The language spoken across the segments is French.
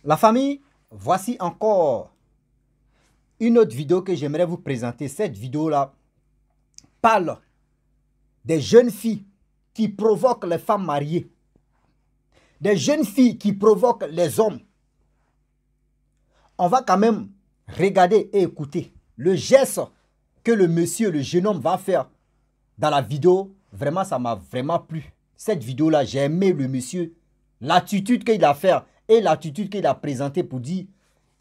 La famille, voici encore une autre vidéo que j'aimerais vous présenter. Cette vidéo-là parle des jeunes filles qui provoquent les femmes mariées. Des jeunes filles qui provoquent les hommes. On va quand même regarder et écouter le geste que le monsieur, le jeune homme va faire dans la vidéo. Vraiment, ça m'a vraiment plu. Cette vidéo-là, j'ai aimé le monsieur, l'attitude qu'il a fait et l'attitude qu'il a présentée pour dire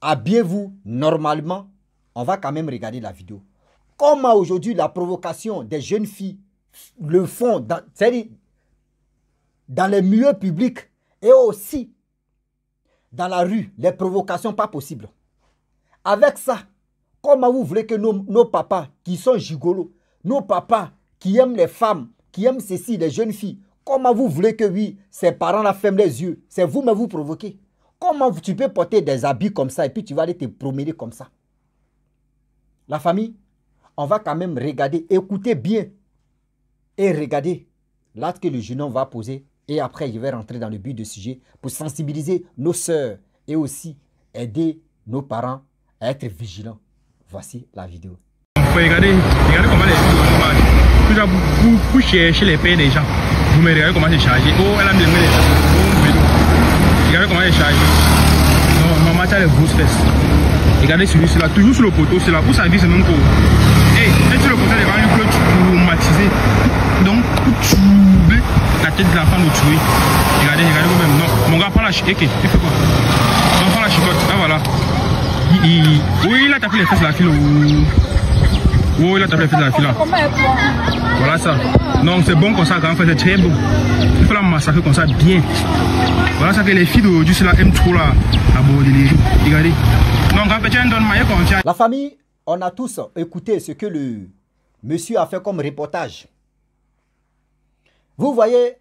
habillez-vous normalement. On va quand même regarder la vidéo. Comment aujourd'hui la provocation des jeunes filles le font dans les milieux publics et aussi dans la rue, les provocations pas possibles. Avec ça, comment vous voulez que nos papas qui sont gigolos, nos papas qui aiment les femmes, qui aiment ceci, les jeunes filles, comment vous voulez que oui, ces parents-là ferment les yeux? C'est vous-même vous provoquez. Comment tu peux porter des habits comme ça et puis tu vas aller te promener comme ça? La famille, on va quand même regarder, écouter bien et regarder l'acte que le jeune homme va poser. Et après, je vais rentrer dans le but du sujet pour sensibiliser nos sœurs et aussi aider nos parents à être vigilants. Voici la vidéo. Regardez comment les filles marchent. Pour chercher les pères des gens. Vous me regardez comment c'est chargé. Oh, elle a mis les mains. Regardez comment elle est chargée. Non, maman, tu as les grosses fesses. Regardez celui-là, toujours sur le poteau, c'est là où ça vit, c'est même pour. Et sur le poteau, les gens lui traumatiser. Donc, pour tuer la tête de la femme, le tuer. Regardez vous-même. Non, mon gars, prends la chicotte. Il fait quoi? Non, prends la chicotte. Ah, voilà. Oui, il a tapé les fesses de la fille. Oui, il a tapé les fesses de la fille là. Voilà ça. Non, c'est bon comme ça, quand même, c'est très bon. Il faut la massacrer comme ça, bien. Voilà ça que les filles d'aujourd'hui, c'est là, aiment trop là, aborder les gens. Regardez. Donc, en fait, tu as un don maillot comme ça. La famille, on a tous écouté ce que le monsieur a fait comme reportage. Vous voyez,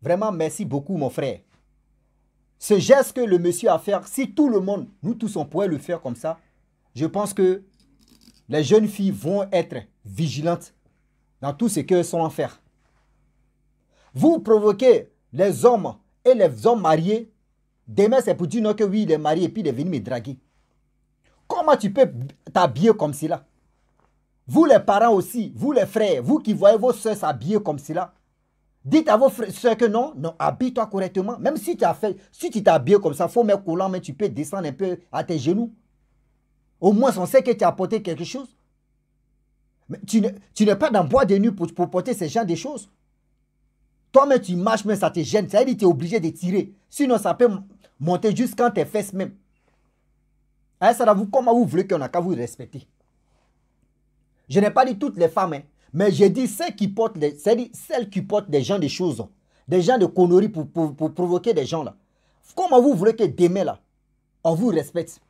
vraiment, merci beaucoup, mon frère. Ce geste que le monsieur a fait, si tout le monde, nous tous, on pourrait le faire comme ça, je pense que les jeunes filles vont être vigilantes dans tout ce qu'elles sont en faire. Vous provoquez les hommes et les hommes mariés. Demain, c'est pour dire non que oui, il est marié et puis il est venu me draguer. Comment tu peux t'habiller comme cela? Vous les parents aussi, vous les frères, vous qui voyez vos soeurs s'habiller comme cela, dites à vos soeurs que non, habille-toi correctement. Même si tu t'es habillé comme ça, il faut mettre collant, mais tu peux descendre un peu à tes genoux. Au moins, on sait que tu as apporté quelque chose. Mais tu n'es pas dans bois de nuit pour porter ce genre de choses. Toi-même, tu marches, mais ça te gêne. Ça veut dire que tu es obligé de tirer. Sinon, ça peut monter jusqu'à tes fesses même. Alors, ça, comment vous voulez qu'on a qu'à vous respecter? Je n'ai pas dit toutes les femmes, hein, mais j'ai dit celles qui portent des gens de choses, des gens de conneries pour provoquer des gens là. Comment vous voulez que demain là, on vous respecte?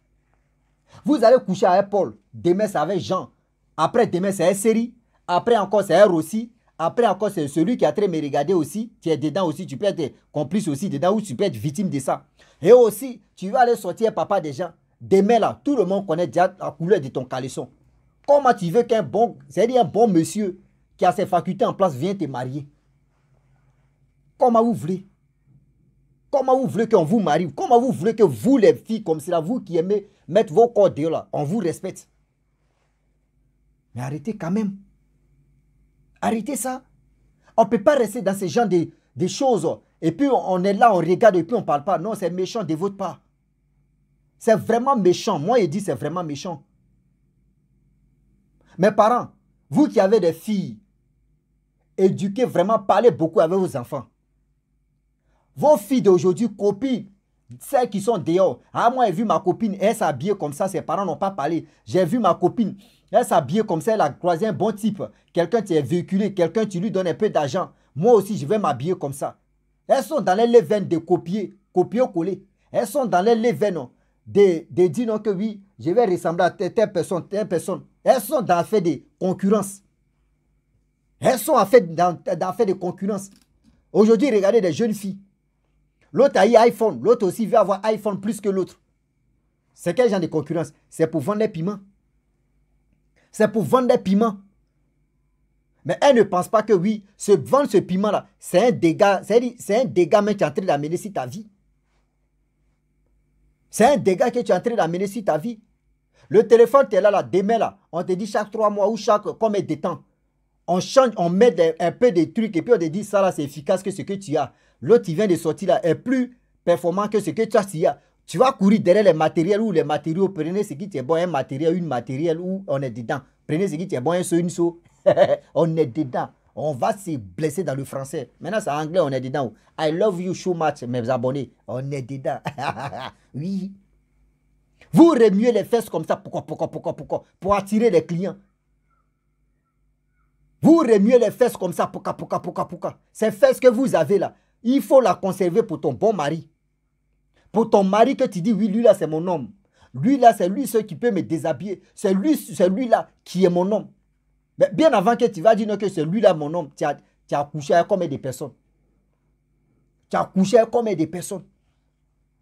Vous allez coucher avec Paul, demain c'est avec Jean, après demain c'est un série, après encore c'est un Rossi, après encore c'est celui qui a très me regarder aussi, tu es dedans aussi, tu peux être complice aussi dedans ou tu peux être victime de ça. Et aussi, tu vas aller sortir papa des gens, demain là, tout le monde connaît déjà la couleur de ton caleçon. Comment tu veux qu'un bon, c'est-à-dire un bon monsieur qui a ses facultés en place vienne te marier? Comment vous voulez? Comment vous voulez qu'on vous marie? Comment vous voulez que vous, les filles, comme cela, vous qui aimez mettre vos corps dehors là, on vous respecte? Mais arrêtez quand même. Arrêtez ça. On ne peut pas rester dans ce genre de choses. Et puis on est là, on regarde et puis on ne parle pas. Non, c'est méchant de votre part. C'est vraiment méchant. Moi, je dis c'est vraiment méchant. Mes parents, vous qui avez des filles, éduquez vraiment, parlez beaucoup avec vos enfants. Vos filles d'aujourd'hui copient celles qui sont dehors. Ah, moi, j'ai vu ma copine, elle s'habille comme ça, ses parents n'ont pas parlé. J'ai vu ma copine, elle s'habille comme ça, elle a croisé un bon type. Quelqu'un qui est véhiculé, quelqu'un qui lui donne un peu d'argent. Moi aussi, je vais m'habiller comme ça. Elles sont dans les veines de copier-coller. Elles sont dans les veines de dire non que oui, je vais ressembler à telle personne, telle personne. Elles sont dans fait de concurrence. Elles sont dans fait de concurrence. Aujourd'hui, regardez des jeunes filles. L'autre a eu iPhone, l'autre aussi veut avoir iPhone plus que l'autre. C'est quel genre de concurrence? C'est pour vendre des piments. C'est pour vendre des piments. Mais elle ne pense pas que oui, vendre ce piment-là, c'est un dégât, c'est un dégât même qui est en train d'amener sur ta vie. C'est un dégât que tu es en train d'amener sur ta vie. Le téléphone, tu es là, demain, là, on te dit chaque 3 mois ou chaque combien de temps. On change, on met un peu de trucs et puis on te dit ça là, c'est efficace que ce que tu as. L'autre qui vient de sortir là est plus performant que ce que tu as. Tu vas courir derrière les matériels ou les matériaux. Prenez ce qui est bon, un matériel, une matériel où on est dedans. Prenez ce qui est bon, un seau, une seau. On est dedans. On va se blesser dans le français. Maintenant, c'est en anglais, on est dedans. I love you so much, mes abonnés. On est dedans. Oui. Vous remuez les fesses comme ça. Pourquoi? Pour attirer les clients. Vous remuez les fesses comme ça. Pourquoi? Ces fesses que vous avez là, il faut la conserver pour ton bon mari. Pour ton mari que tu dis, oui, lui là, c'est mon homme. Lui là, c'est lui seul qui peut me déshabiller. C'est lui là qui est mon homme. Mais bien avant que tu vas dire non, que c'est lui là mon homme, tu as couché avec combien de personnes? Tu as couché avec combien de personnes?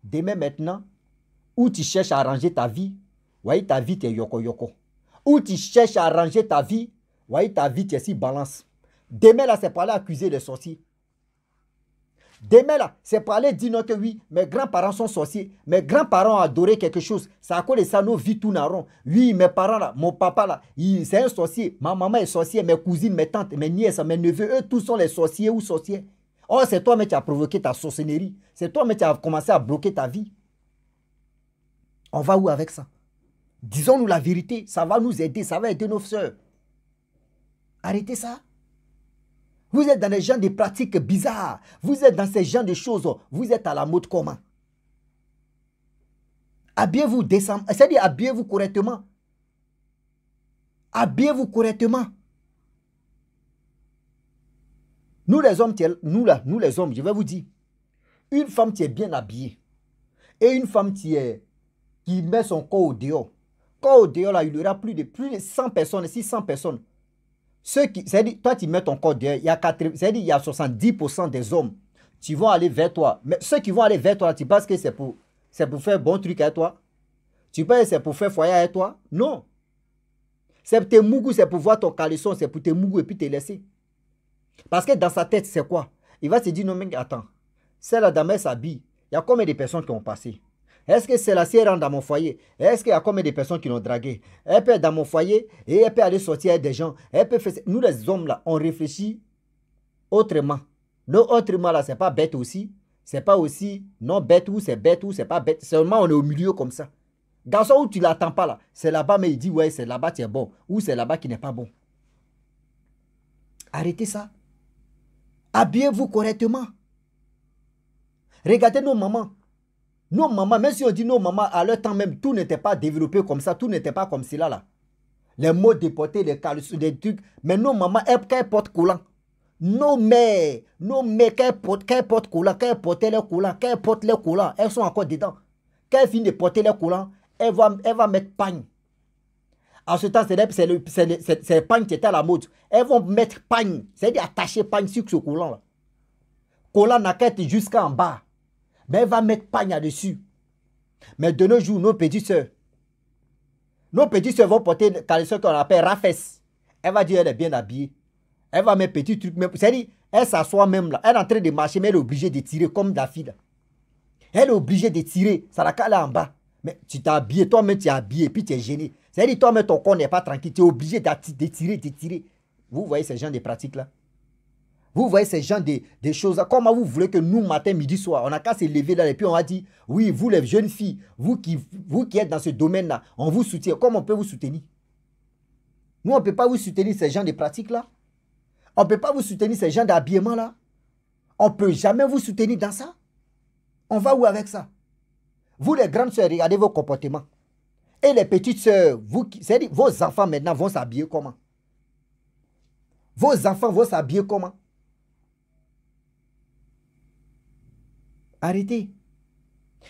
Demain maintenant, où tu cherches à arranger ta vie, voyez ta vie, tu es yoko. Où tu cherches à arranger ta vie, voyez ta vie, tu es si balance. Demain là, c'est pour aller accuser les sorciers. Demain là, c'est pour aller dire non que oui, mes grands-parents sont sorciers. Mes grands-parents ont adoré quelque chose. C'est à cause de ça, nos vies tournent en rond. Oui, mes parents là, mon papa là, c'est un sorcier. Ma maman est sorcière, mes cousines, mes tantes, mes nièces, mes neveux, eux tous sont les sorciers ou sorcières. Oh, c'est toi mais tu as provoqué ta sorcellerie. C'est toi mais tu as commencé à bloquer ta vie. On va où avec ça? Disons-nous la vérité, ça va nous aider, ça va aider nos soeurs. Arrêtez ça. Vous êtes dans des genres de pratiques bizarres. Vous êtes dans ces genres de choses. Vous êtes à la mode comment? Habillez-vous décemment. C'est-à-dire habillez-vous correctement. Habillez-vous correctement. Nous les hommes, je vais vous dire, une femme qui est bien habillée et une femme qui met son corps au dehors. Quand au dehors, là, il y aura plus de 100 personnes, 600 personnes. C'est-à-dire, toi, tu mets ton corps dehors, il y a 70% des hommes qui vont aller vers toi. Mais ceux qui vont aller vers toi, tu penses que c'est pour faire bon truc avec toi? Tu penses que c'est pour faire foyer avec toi? Non. C'est pour te mougou, c'est pour voir ton caleçon, c'est pour te mougou et puis te laisser. Parce que dans sa tête, c'est quoi? Il va se dire, non, mais attends, celle-là, dans elle s'habille. Il y a combien de personnes qui ont passé? Est-ce que celle-là, si elle rentre dans mon foyer, est-ce qu'il y a combien de personnes qui l'ont dragué? Elle peut être dans mon foyer et elle peut aller sortir avec des gens. Elle peut faire... Nous, les hommes, là, on réfléchit autrement. Nous, autrement, là, c'est pas bête aussi. C'est pas aussi non bête ou c'est pas bête. Seulement, on est au milieu comme ça. Garçon où tu l'attends pas, là, c'est là-bas, mais il dit, ouais, c'est là-bas qui est bon. Ou c'est là-bas qui n'est pas bon. Arrêtez ça. Habillez-vous correctement. Regardez nos mamans. Nos mamans, même si on dit nos mamans, à leur temps même, tout n'était pas développé comme ça, tout n'était pas comme cela là. Les mots déportés, les caleçons, des trucs. Mais nos mamans, quand elles portent collant. Nos mères, quand elles portent collant, quand elles portaient les collants, quand elles portent les collants, elles sont encore dedans. Quand elles finissent de porter les collants, elle va mettre pagne. En ce temps, c'est le pagne qui était à la mode. Elles vont mettre pagne, c'est-à-dire attacher pagne sur ce collant là. Collant n'a qu'à être jusqu'en bas. Mais elle va mettre pagne dessus. Mais de nos jours, nos petites soeurs vont porter le caleçon qu'on appelle rafes. Elle va dire elle est bien habillée. Elle va mettre petit truc. C'est-à-dire, elle s'assoit même là. Elle est en train de marcher, mais elle est obligée de tirer comme la fille là. Elle est obligée de tirer. Ça la cale en bas. Mais tu t'es habillé, toi-même tu es habillé, puis tu es gêné. C'est-à-dire, toi-même ton corps n'est pas tranquille. Tu es obligé de tirer. Vous voyez ces gens de pratiques là? Vous voyez ces gens de choses-là. Comment vous voulez que nous, matin, midi, soir, on n'a qu'à se lever là et puis on va dire, oui, vous les jeunes filles, vous qui êtes dans ce domaine-là, on vous soutient. Comment on peut vous soutenir? Nous, on ne peut pas vous soutenir ces gens de pratiques-là. On ne peut pas vous soutenir ces gens d'habillement-là. On ne peut jamais vous soutenir dans ça. On va où avec ça? Vous, les grandes sœurs, regardez vos comportements. Et les petites sœurs, c'est-à-dire vos enfants maintenant vont s'habiller comment? Vos enfants vont s'habiller comment? Arrêtez.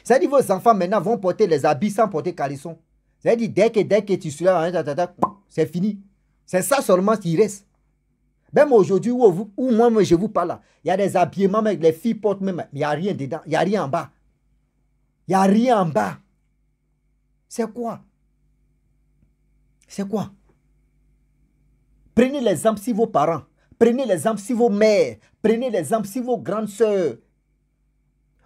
C'est-à-dire vos enfants maintenant vont porter les habits sans porter caleçon. C'est-à-dire dès que tu suis là, c'est fini. C'est ça seulement qui reste. Même aujourd'hui où moi je vous parle, il y a des habillements, mais les filles portent même, il n'y a rien dedans, il n'y a rien en bas. Il n'y a rien en bas. C'est quoi? C'est quoi? Prenez l'exemple si vos parents, prenez l'exemple si vos mères, prenez l'exemple si vos grandes sœurs.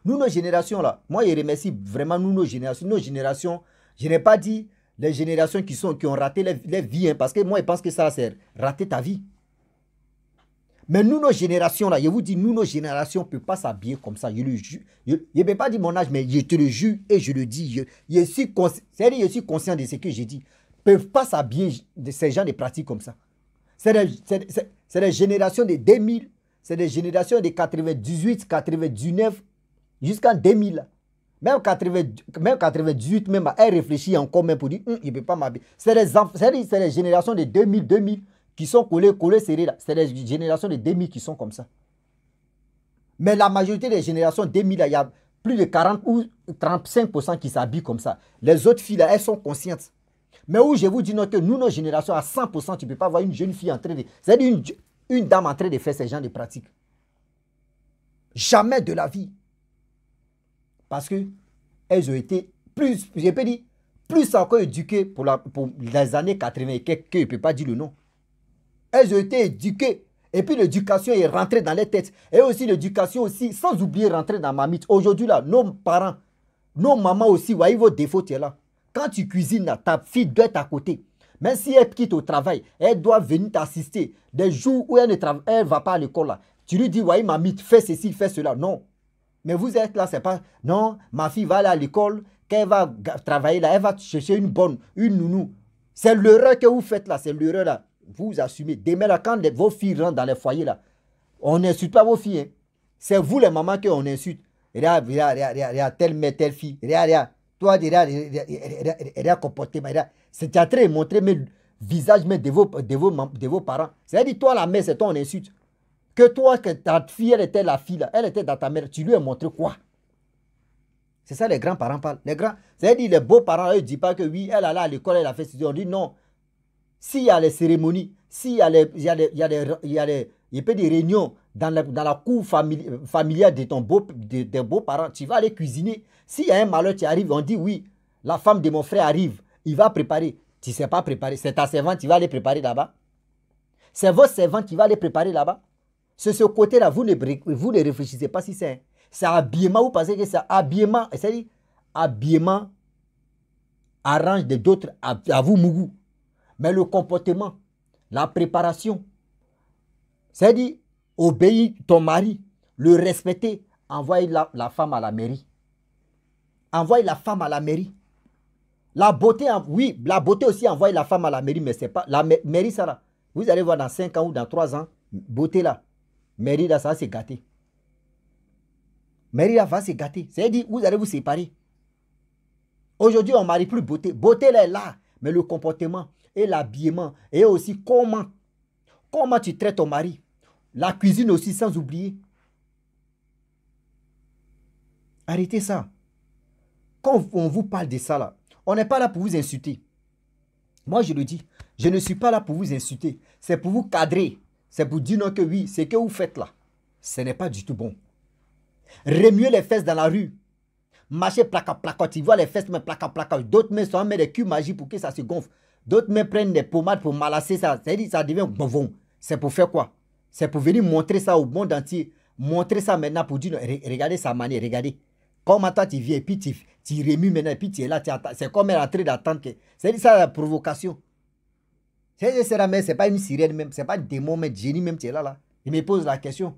Nous, nos générations là, moi, je remercie vraiment nous, nos générations, je n'ai pas dit les générations qui ont raté les vies, hein, parce que moi, je pense que ça, c'est rater ta vie. Mais nous, nos générations là, je vous dis, nous, nos générations ne peuvent pas s'habiller comme ça. Je ne peux pas dire mon âge, mais je te le jure et je le dis. Je suis conscient de ce que je dis. Ils ne peuvent pas s'habiller de ces gens de pratiques comme ça. C'est des générations de 2000, c'est des générations de 98, 99, jusqu'en 2000. Même 98, même, elle réfléchit encore même pour dire, il ne peut pas m'habiller. C'est les générations de 2000 qui sont collés serrés là. C'est les générations de 2000 qui sont comme ça. Mais la majorité des générations 2000, il y a plus de 40 ou 35% qui s'habillent comme ça. Les autres filles, là, elles sont conscientes. Mais où je vous dis que nous, nos générations, à 100%, tu ne peux pas voir une jeune fille en train de... C'est-à-dire une dame en train de faire ce genre de pratiques. Jamais de la vie. Parce que elles ont été plus, je peux dire, plus encore éduquées pour les années 80 et quelques, je ne peux pas dire le nom. Elles ont été éduquées. Et puis l'éducation est rentrée dans les têtes. Et aussi l'éducation aussi, sans oublier rentrer dans ma mythe. Aujourd'hui là, nos parents, nos mamans aussi, voyez vos défauts, tu es là. Quand tu cuisines, là, ta fille doit être à côté. Même si elle quitte au travail, elle doit venir t'assister. Des jours où elle ne va pas à l'école là. Tu lui dis, voyez ma mythe, fais ceci, fais cela. Non. Mais vous êtes là, c'est pas... Non, ma fille va aller à l'école, quand elle va travailler là, elle va chercher une nounou. C'est l'erreur que vous faites là, c'est l'erreur là. Vous assumez. Demain là, quand vos filles rentrent dans les foyers là, on n'insulte pas vos filles. Hein. C'est vous les mamans qu'on insulte. Regarde, telle mère, telle fille. Regarde. Toi, regarde comportement. C'est en train de montrer le visage de vos parents. C'est-à-dire, toi la mère, c'est toi on insulte. Que toi, que ta fille, elle était la fille là, elle était dans ta mère, tu lui as montré quoi? C'est ça les grands-parents parlent. C'est-à-dire les beaux-parents, eux ne disent pas que oui, elle allait à l'école, elle a fait ceci. On dit non. S'il y a les cérémonies, s'il y a des réunions dans la cour familiale de des beaux-parents, tu vas aller cuisiner. S'il y a un malheur qui arrive, on dit oui, la femme de mon frère arrive, il va préparer. Tu ne sais pas préparer, c'est ta servante qui va aller préparer là-bas. C'est votre servante qui va aller préparer là-bas. C'est ce côté-là, vous ne réfléchissez pas si c'est habillement, vous pensez que c'est habillement, c'est-à-dire habillement arrange d'autres à vous, Mougou. Mais le comportement, la préparation, c'est-à-dire obéir ton mari, le respecter, envoyer la femme à la mairie. Envoyer la femme à la mairie. La beauté, oui, la beauté aussi envoyer la femme à la mairie, mais c'est pas la mairie, ça là. Vous allez voir dans 5 ans ou dans 3 ans, beauté là. Mairie là, ça va se gâter. Mairie là va se gâter. C'est-à-dire, vous allez vous séparer. Aujourd'hui, on ne marie plus beauté. Beauté là est là. Mais le comportement et l'habillement et aussi comment tu traites ton mari. La cuisine aussi, sans oublier. Arrêtez ça. Quand on vous parle de ça là, on n'est pas là pour vous insulter. Moi, je le dis. Je ne suis pas là pour vous insulter. C'est pour vous cadrer. C'est pour dire non que oui, ce que vous faites là, ce n'est pas du tout bon. Remuer les fesses dans la rue. Marcher placa, tu vois les fesses, mais placa. D'autres mains sont mettre des culs magiques pour que ça se gonfle. D'autres mains prennent des pommades pour malasser ça. C'est-à-dire ça devient bon. C'est pour faire quoi? C'est pour venir montrer ça au monde entier. Montrer ça maintenant pour dire, regardez sa manière, regardez. Comment toi tu viens et puis tu remues maintenant et puis tu es là. C'est comme elle est en train d'attendre. C'est ça la provocation. C'est pas une sirène même, c'est pas un démon même, génie même, tu es là. Il me pose la question.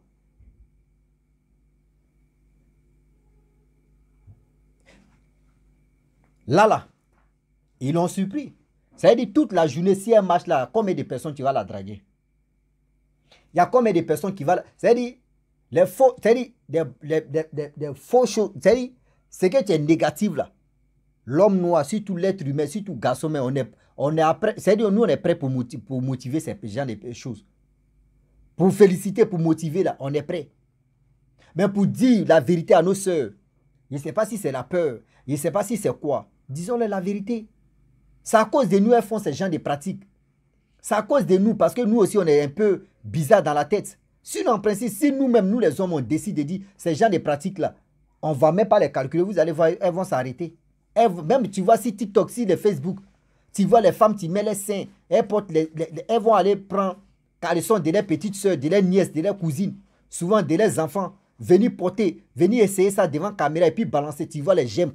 Là, ils l'ont surpris. C'est-à-dire toute la journée, si elle marche là, combien de personnes tu vas la draguer? Il y a combien de personnes qui vont... C'est-à-dire, les faux... C'est-à-dire, des faux choses... C'est-à-dire, ce qui est négatif là. L'homme noir, surtout l'être humain, surtout garçon, mais on est après... C'est-à-dire, nous, on est prêt pour motiver ces gens de choses. Pour féliciter, pour motiver là, on est prêt. Mais pour dire la vérité à nos sœurs, je ne sais pas si c'est la peur, je ne sais pas si c'est quoi. Disons-leur la vérité. C'est à cause de nous, elles font ce genre de pratiques. C'est à cause de nous, parce que nous aussi, on est un peu bizarre dans la tête. Sinon, en principe, si nous-mêmes, nous les hommes, on décide de dire, ces genre de pratiques-là, on ne va même pas les calculer. Vous allez voir, elles vont s'arrêter. Même, tu vois, si TikTok, si les Facebook, tu vois les femmes, tu mets les seins, elles vont aller prendre caleçon de leurs petites soeurs, de leurs nièces, de leurs cousines, souvent de leurs enfants. venir porter, venir essayer ça devant la caméra et puis balancer, tu vois les j'aime,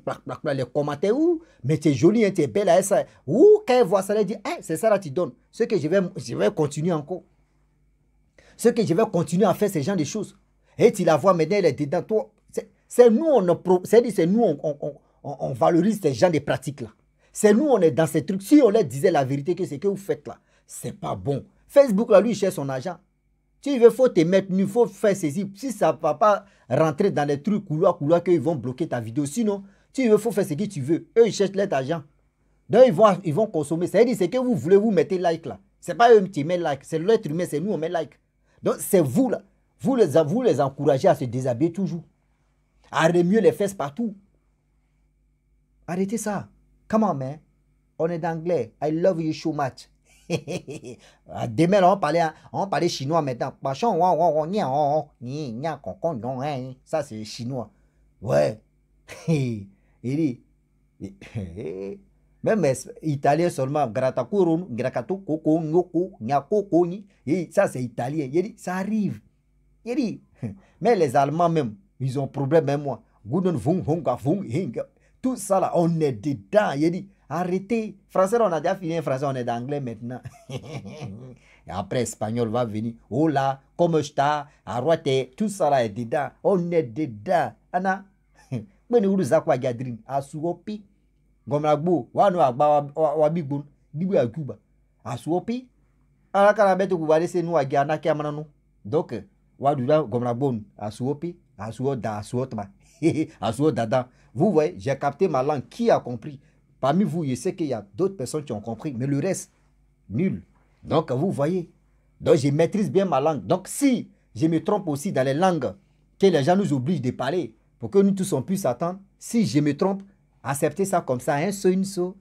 les commentaires, ouh, mais tu es jolie, hein, tu es belle, hein, ça. Ouh, quand elle voit ça, elle dit, hey, c'est ça là, tu donnes. Ce que je vais continuer encore. Ce que je vais continuer à faire, ce genre de choses. Et tu la vois maintenant, elle est dedans. Toi, c'est nous, on valorise ces genres de pratiques-là. C'est nous, on est dans ces trucs. Si on leur disait la vérité que ce que vous faites là, c'est pas bon. Facebook, là, lui, il cherche son argent. Tu veux, faut te mettre nu, il faut faire ceci. Si ça ne va pas rentrer dans les trucs couloirs, qu'ils vont bloquer ta vidéo. Sinon, tu veux, faut faire ce que tu veux. Eux, ils cherchent leur argent. Donc, ils vont consommer. C'est-à-dire, c'est que vous voulez, vous mettez like là. Ce n'est pas eux qui mettent like. C'est l'être humain, c'est nous, on met like. Donc, c'est vous là. Vous les encouragez à se déshabiller toujours. À remuer les fesses partout. Arrêtez ça. Come on, man. On est d'anglais. I love you so much. Demain, on va parler chinois maintenant. Ça, c'est chinois. Ouais. Même italien seulement. Ça, c'est italien. Ça arrive. Mais les Allemands même, ils ont problème, même moi. Tout ça là, on est dedans. Arrêtez. Français, on a déjà fini français, on est d'anglais maintenant. Et après, espagnol va venir. Hola, comment está? Arrête. Tout ça là est dedans. On est dedans. Anna. Mais nous avons gadrin. Asuopi. Gomlagbo. Wano agba wabigbon. Bibu à Cuba. Asuopi. Alors, quand on a bête, vous allez se nous à Guyana qui a maintenant. Donc, Wadouda Gomlagbo. Asuopi. Asuoda. Asuotma. Asuodada. Vous voyez, j'ai capté ma langue. Qui a compris? Parmi vous, je sais qu'il y a d'autres personnes qui ont compris, mais le reste, nul. Donc, vous voyez. Donc, je maîtrise bien ma langue. Donc, si je me trompe aussi dans les langues que les gens nous obligent de parler, pour que nous tous on puisse attendre, si je me trompe, acceptez ça comme ça, un saut, une saut,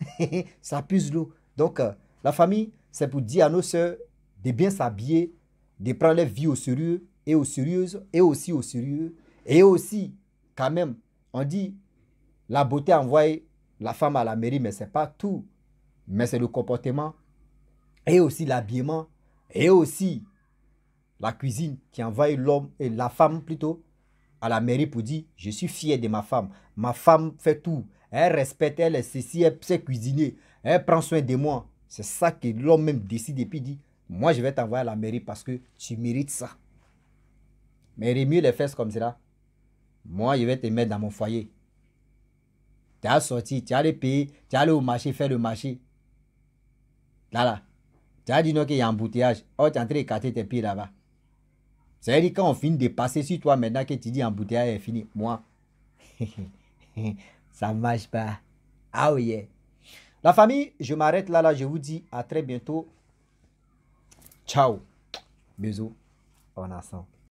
ça puse l'eau. Donc, la famille, c'est pour dire à nos soeurs de bien s'habiller, de prendre leur vie au sérieux et aux sérieuses, et aussi au sérieux, et aussi, quand même, on dit, la beauté envoie la femme à la mairie, mais ce n'est pas tout. Mais c'est le comportement, et aussi l'habillement, et aussi la cuisine qui envoie l'homme, et la femme plutôt, à la mairie pour dire, je suis fier de ma femme. Ma femme fait tout. Elle respecte, elle est ceci, elle sait cuisiner, elle prend soin de moi. C'est ça que l'homme même décide et puis dit, moi je vais t'envoyer à la mairie parce que tu mérites ça. Mais remue les fesses comme ça. Moi je vais te mettre dans mon foyer. Tu as sorti, tu as les payer, tu as allé au marché, faire le marché. Là. Tu as dit non qu'il y a un embouteillage. Oh, tu es en train d'écarter tes pieds là-bas. C'est-à-dire quand on finit de passer sur toi maintenant que tu dis embouteillage est fini. Moi, ça ne marche pas. Ah oui. Yeah. La famille, je m'arrête là. Je vous dis à très bientôt. Ciao. Bisous. On ensemble.